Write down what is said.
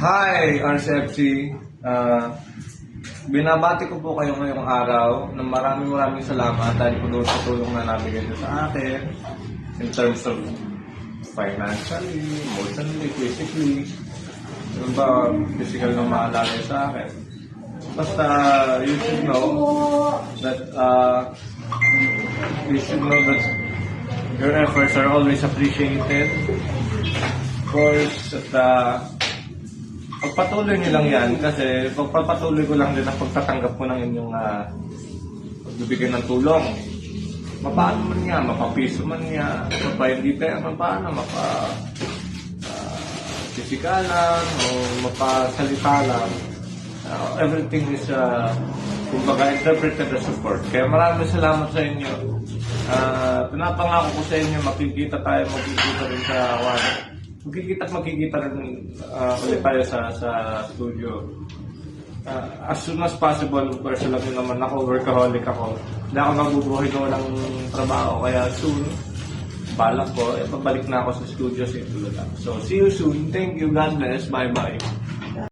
Hi, RCFC. Binabati ko po kayo ngayong araw na maraming salamat dahil po doon sa tulong na nabigay niyo sa akin in terms of financially, emotionally, physically. Yung ba, physical na maalala sa akin. Basta, you should know that your efforts are always appreciated. Of course, at pagpatuloy niyo lang yan kasi pagpapatuloy ko lang din ang pagtatanggap ko ng inyong pagbibigay ng tulong. Mapaano man nga, mapapiso man nga, hindi pera, mapaano, pisikalan o mapasalita lang. Everything is, kumbaga, interpreted as support. Kaya maraming salamat sa inyo. Pinapangako ko sa inyo, makikita rin sa magkikita rin ulit tayo sa studio. As soon as possible, of course, alam niyo naman ako, workaholic ako. Hindi ako mabubuhay na walang trabaho, kaya soon, balak ko, pabalik na ako sa studio sa Itula. So, see you soon. Thank you. God bless. Bye-bye.